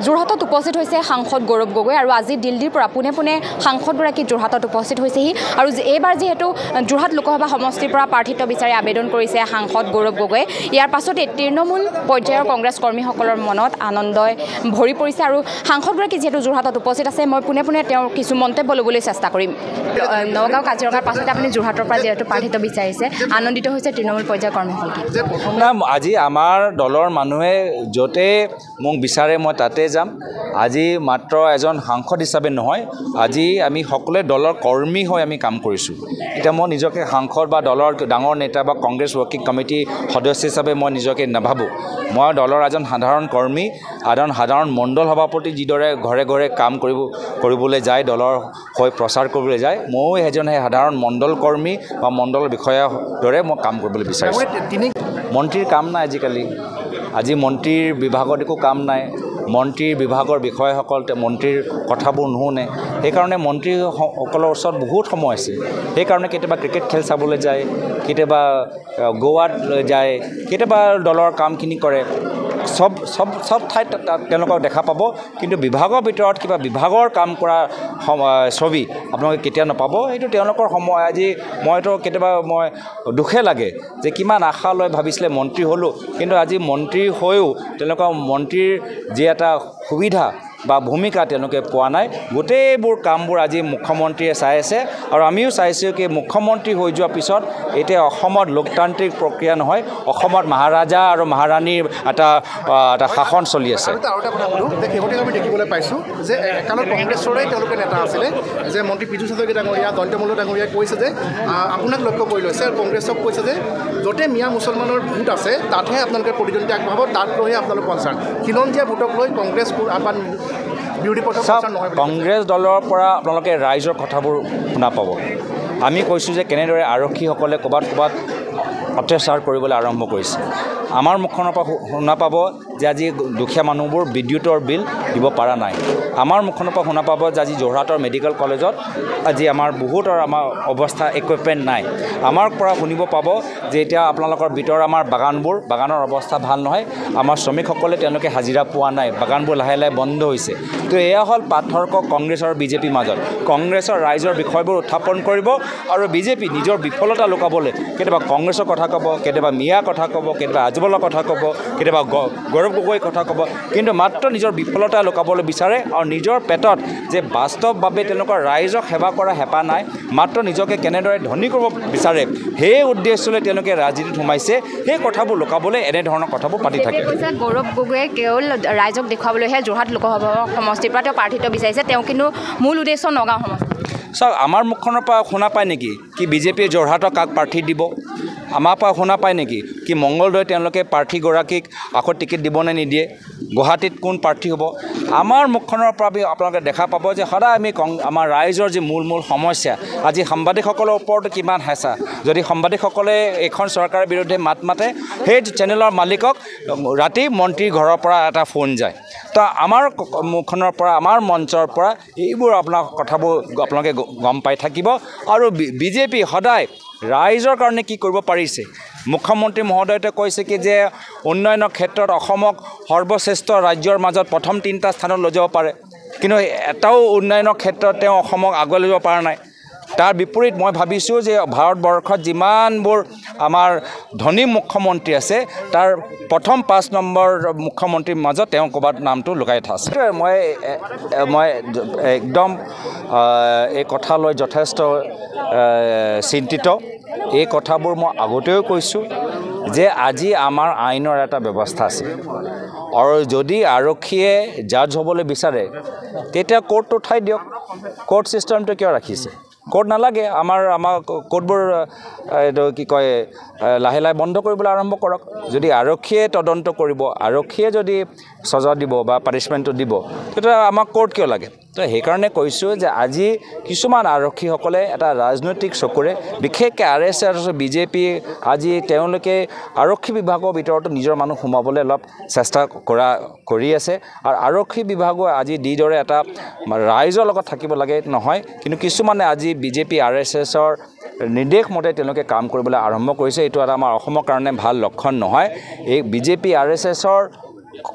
যোৰহাটত উপস্থিত হৈছে সাংসদ গৌৰৱ গগৈ আৰু আজি দিল্লীৰ পৰা পোনে পোনে সাংসদগৰাকী যোৰহাটত উপস্থিত হৈছেহি আৰু এইবাৰ যিহেতু যোৰহাট লোকসভা সমষ্টিৰ পৰা প্ৰাৰ্থিত্ব বিচাৰি আবেদন কৰিছে সাংসদ গৌৰৱ গগৈ ইয়াৰ পাছতে তৃণমূল পৰ্যায়ৰ কংগ্ৰেছ কৰ্মীসকলৰ মনত আনন্দই ভৰি পৰিছে আৰু সাংসদগৰাকী যিহেতু যোৰহাটত উপস্থিত আছে মই পোনে পোনে তেওঁৰ কিছু মন্তব্য ল'বলৈ চেষ্টা কৰিম নগাঁও কাজিৰঙাৰ পাছতে আপুনি যোৰহাটৰ পৰা যিহেতু প্ৰাৰ্থিত্ব বিচাৰিছে আনন্দিত হৈছে তৃণমূল পৰ্যায়ৰ কৰ্মীসকল আজি আমাৰ দলৰ মানুহে য'তে মোক বিচাৰে মই তাতে যাম আজি মাত্ৰ এজন সাংসদ হিচাপে নহয় আজি আমি সকলোৱে দলৰ কৰ্মী হৈ আমি কাম কৰিছোঁ এতিয়া মই নিজকে সাংসদ বা দলৰ ডাঙৰ নেতা বা কংগ্ৰেছ ৱৰ্কিং কমিটি সদস্য হিচাপে মই নিজকে নাভাবোঁ মই দলৰ এজন সাধাৰণ কৰ্মী সাধাৰণ মণ্ডল সভাপতি যিদৰে ঘৰে ঘৰে কাম কৰিবলৈ যায় দলৰ হৈ প্ৰচাৰ কৰিবলৈ যায় ময়ো এজন সাধাৰণ মণ্ডল কৰ্মী বা মণ্ডল বিষয়াৰ দৰে মই কাম কৰিবলৈ বিচাৰিছোঁ মন্ত্ৰীৰ কাম নাই আজি মন্ত্ৰীৰ বিভাগত একো কাম নাই মন্ত্ৰীৰ বিভাগৰ বিষয়াসকল মন্ত্ৰীৰ কথাবোৰ নুশুনে সেইকাৰণে মন্ত্ৰীসকলৰ ওচৰত বহুত সময় আছে সেইকাৰণে কেতিয়াবা ক্ৰিকেট খেল চাবলৈ যায় কেতিয়াবা গোৱাত যায় কেতিয়াবা দলৰ কামখিনি কৰে সব ঠাইত তেওঁলোকক দেখা পাব কিন্তু বিভাগৰ ভিতৰত কিবা বিভাগৰ কাম কৰা ছবি আপোনালোকে কেতিয়া নাপাব এইটো তেওঁলোকৰ সময় আজি মইতো কেতিয়াবা মই দুখে লাগে যে কিমান আশা লৈ ভাবিছিলে মন্ত্ৰী হ'লোঁ কিন্তু আজি মন্ত্ৰী হৈও তেওঁলোকৰ মন্ত্ৰীৰ যি এটা সুবিধা বা ভূমিকা তেওঁলোকে পোৱা নাই গোটেইবোৰ কামবোৰ আজি মুখ্যমন্ত্ৰীয়ে চাই আছে আৰু আমিও চাইছোঁ কি মুখ্যমন্ত্ৰী হৈ যোৱাৰ পিছত এতিয়া অসমত লোকতান্ত্ৰিক প্ৰক্ৰিয়া নহয় অসমত মহাৰাজা আৰু মহাৰাণীৰ এটা শাসন চলি আছে শেহতীয়াকৈ আমি দেখিবলৈ পাইছোঁ যে একালত কংগ্ৰেছৰে তেওঁলোকে নেতা আছিলে যে মন্ত্ৰী পীযুষ হাজৰিকা ডাঙৰীয়া দন্ত্যমল্ল ডাঙৰীয়াই কৈছে যে আপোনাক লক্ষ্য কৰি লৈছে আৰু কংগ্ৰেছক কৈছে যে য'তে মিয়া মুছলমানৰ ভোট আছে তাতহে আপোনালোকে প্ৰতিদ্বন্দ্বিতা আগবঢ়াব তাত লৈহে আপোনালোক কনচাৰ্ণ খিলঞ্জীয়া ভোটক লৈ কংগ্ৰেছ কংগ্ৰেছ দলৰ পৰা আপোনালোকে ৰাইজৰ কথাবোৰ শুনা পাব আমি কৈছোঁ যে কেনেদৰে আৰক্ষীসকলে ক'ৰবাত অত্যাচাৰ কৰিবলৈ আৰম্ভ কৰিছে আমাৰ মুখখনৰ পৰা শুনা পাব যে আজি দুখীয়া মানুহবোৰ বিদ্যুতৰ বিল দিব পৰা নাই আমাৰ মুখখনৰ পৰা শুনা পাব যে আজি যোৰহাটৰ মেডিকেল কলেজত আজি আমাৰ বহুতৰ আমাৰ অৱস্থা ইকুইপমেণ্ট নাই আমাৰ পৰা শুনিব পাব যে এতিয়া আপোনালোকৰ ভিতৰৰ আমাৰ বাগানৰ অৱস্থা ভাল নহয় আমাৰ শ্ৰমিকসকলে তেওঁলোকে হাজিৰা পোৱা নাই বাগানবোৰ লাহে লাহে বন্ধ হৈছে তো এয়া হ'ল পাৰ্থক্য কংগ্ৰেছ আৰু বিজেপিৰ মাজত কংগ্ৰেছৰ ৰাইজৰ বিষয়বোৰ উত্থাপন কৰিব আৰু বিজেপি নিজৰ বিফলতা লুকাবলৈ কেতিয়াবা কংগ্ৰেছৰ কথা ক'ব কেতিয়াবা মিয়া কথা ক'ব কেতিয়াবা আজমলৰ কথা ক'ব কেতিয়াবা গৌৰৱ গগৈৰ কথা ক'ব কিন্তু মাত্ৰ নিজৰ বিফলতা লুকাবলৈ বিচাৰে আৰু নিজৰ পেটত যে বাস্তৱভাৱে তেওঁলোকৰ ৰাইজক সেৱা কৰা হেঁপাহ নাই মাত্ৰ নিজকে কেনেদৰে ধনী কৰিব বিচাৰে সেই উদ্দেশ্যলৈ তেওঁলোকে ৰাজনীতিত সোমাইছে সেই কথাবোৰ লুকাবলৈ এনেধৰণৰ কথাবোৰ পাতি থাকে গৌৰৱ গগৈয়ে কেৱল ৰাইজক দেখুৱাবলৈহে যোৰহাট লোকসভা সমষ্টিৰ পৰা তেওঁ প্ৰাৰ্থিত্ব বিচাৰিছে তেওঁ কিন্তু মূল উদ্দেশ্য নগাঁও সমষ্টি চাওক আমাৰ মুখখনৰ পৰা শুনা পায় নেকি কি বিজেপিয়ে যোৰহাটক কাক প্ৰাৰ্থী দিব আমাৰ পৰা শুনা পায় নেকি কি মংগলদৈ তেওঁলোকে প্ৰাৰ্থীগৰাকীক আকৌ টিকেট দিব নে নিদিয়ে গুৱাহাটীত কোন প্ৰাৰ্থী হ'ব আমাৰ মুখখনৰ পৰা আপোনালোকে দেখা পাব যে সদায় আমি আমাৰ ৰাইজৰ যি মূল সমস্যা আজি সাংবাদিকসকলৰ ওপৰতো কিমান হেঁচা যদি সাংবাদিকসকলে এইখন চৰকাৰৰ বিৰুদ্ধে মাত মাতে সেই চেনেলৰ মালিকক ৰাতি মন্ত্ৰীৰ ঘৰৰ পৰা এটা ফোন যায় তো আমাৰ মুখখনৰ পৰা আমাৰ মঞ্চৰ পৰা এইবোৰ আপোনাৰ কথাবোৰ আপোনালোকে গম পাই থাকিব আৰু বিজেপি সদায় ৰাইজৰ কাৰণে কি কৰিব পাৰিছে মুখ্যমন্ত্ৰী মহোদয়তে কৈছে কি যে উন্নয়নৰ ক্ষেত্ৰত অসমক সৰ্বশ্ৰেষ্ঠ ৰাজ্যৰ মাজত প্ৰথম 3টা স্থানত লৈ যাব পাৰে কিন্তু এটাও উন্নয়নৰ ক্ষেত্ৰত তেওঁ অসমক আগুৱাই লৈ যাব পৰা নাই তাৰ বিপৰীত মই ভাবিছোঁ যে ভাৰতবৰ্ষত যিমানবোৰ আমাৰ ধনী মুখ্যমন্ত্ৰী আছে তাৰ প্ৰথম 5 নম্বৰ মুখ্যমন্ত্ৰীৰ মাজত তেওঁ ক'ৰবাত নামটো লুকাই আছে মই একদম এই কথালৈ যথেষ্ট চিন্তিত এই কথাবোৰ মই আগতেও কৈছোঁ যে আজি আমাৰ আইনৰ এটা ব্যৱস্থা আছে আৰু যদি আৰক্ষীয়ে জাজ হ'বলৈ বিচাৰে তেতিয়া কোৰ্টটো উঠাই দিয়ক কোৰ্ট ছিষ্টেমটো কিয় ৰাখিছে কোৰ্ট নালাগে আমাৰ কোৰ্টবোৰ এইটো কি কয় লাহে লাহে বন্ধ কৰিবলৈ আৰম্ভ কৰক যদি আৰক্ষীয়ে তদন্ত কৰিব আৰক্ষীয়ে যদি সজা দিব বা পানিছমেণ্টটো দিব তেতিয়া আমাক কোৰ্ট কিয় লাগে তো সেইকাৰণে কৈছোঁ যে আজি কিছুমান আৰক্ষীসকলে এটা ৰাজনৈতিক চকুৰে বিশেষকৈ RSS আৰু বিজেপি আজি তেওঁলোকে আৰক্ষী বিভাগৰ ভিতৰতো নিজৰ মানুহ সোমাবলৈ অলপ চেষ্টা কৰি আছে আৰু আৰক্ষী বিভাগো আজি যিদৰে এটা ৰাইজৰ লগত থাকিব লাগে নহয় কিন্তু কিছুমানে আজি বিজেপি RSSৰ নিৰ্দেশ মতে তেওঁলোকে কাম কৰিবলৈ আৰম্ভ কৰিছে এইটো এটা আমাৰ অসমৰ কাৰণে ভাল লক্ষণ নহয় এই বিজেপি RSSৰ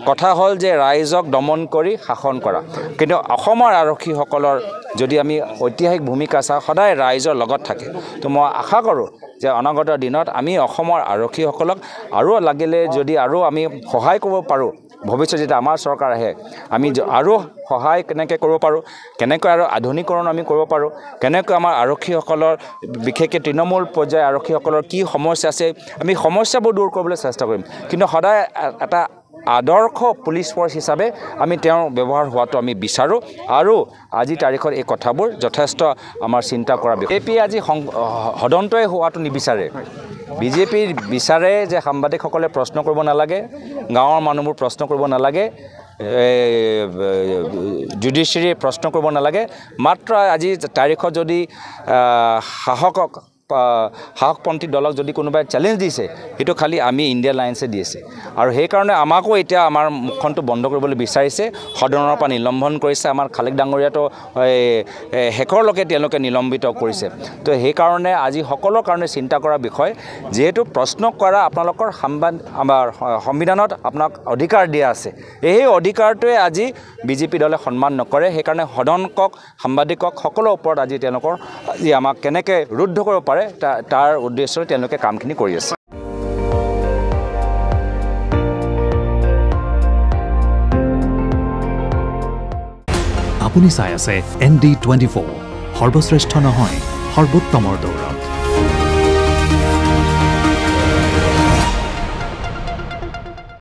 কথা হ'ল যে ৰাইজক দমন কৰি শাসন কৰা কিন্তু অসমৰ আৰক্ষীসকলৰ যদি আমি ঐতিহাসিক ভূমিকা চাওঁ সদায় ৰাইজৰ লগত থাকে তো মই আশা কৰোঁ যে অনাগত দিনত আমি অসমৰ আৰক্ষীসকলক আৰু লাগিলে যদি আৰু আমি সহায় কৰিব পাৰোঁ ভৱিষ্যতে যেতিয়া আমাৰ চৰকাৰ আহে আমি আৰু সহায় কেনেকৈ কৰিব পাৰোঁ কেনেকৈ আৰু আধুনিকৰণ আমি কৰিব পাৰোঁ কেনেকৈ আমাৰ আৰক্ষীসকলৰ বিশেষকৈ তৃণমূল পৰ্যায়ৰ আৰক্ষীসকলৰ কি সমস্যা আছে আমি সমস্যাবোৰ দূৰ কৰিবলৈ চেষ্টা কৰিম কিন্তু সদায় এটা আদৰ্শ পুলিচ ফৰ্চ হিচাপে আমি তেওঁৰ ব্যৱহাৰ হোৱাটো আমি বিচাৰোঁ আৰু আজি তাৰিখত এই কথাবোৰ যথেষ্ট আমাৰ চিন্তা কৰা বিষয় বিজেপি আজি সদন্তই হোৱাটো নিবিচাৰে বিজেপি বিচাৰে যে সাংবাদিকসকলে প্ৰশ্ন কৰিব নালাগে গাঁৱৰ মানুহবোৰ প্ৰশ্ন কৰিব নালাগে জুডিচিয়াৰী প্ৰশ্ন কৰিব নালাগে মাত্ৰ আজি তাৰিখত যদি সাহসপন্থী দলক যদি কোনোবাই চেলেঞ্জ দিছে সেইটো খালি আমি ইণ্ডিয়ান লাইন্সে দিছে আৰু সেইকাৰণে আমাকো এতিয়া আমাৰ মুখখনটো বন্ধ কৰিবলৈ বিচাৰিছে সদনৰ পৰা নিলম্বন কৰিছে আমাৰ খালেক ডাঙৰীয়াটো শেষৰলৈকে তেওঁলোকে নিলম্বিত কৰিছে তো সেইকাৰণে আজি সকলোৰ কাৰণে চিন্তা কৰা বিষয় যিহেতু প্ৰশ্ন কৰা আপোনালোকৰ আমাৰ সংবিধানত আপোনাক অধিকাৰ দিয়া আছে এই অধিকাৰটোৱে আজি বিজেপি দলে সন্মান নকৰে সেইকাৰণে সদনকক সাংবাদিকক সকলোৰ ওপৰত আজি তেওঁলোকৰ আজি আমাক কেনেকৈ ৰুদ্ধ কৰিব পাৰে তাৰ উদ্দেশ্যৰে তেওঁলোকে কামখিনি কৰি আছে আপুনি চাই আছে ND24 সৰ্বশ্ৰেষ্ঠ নহয় সৰ্বোত্তমৰ দৌৰা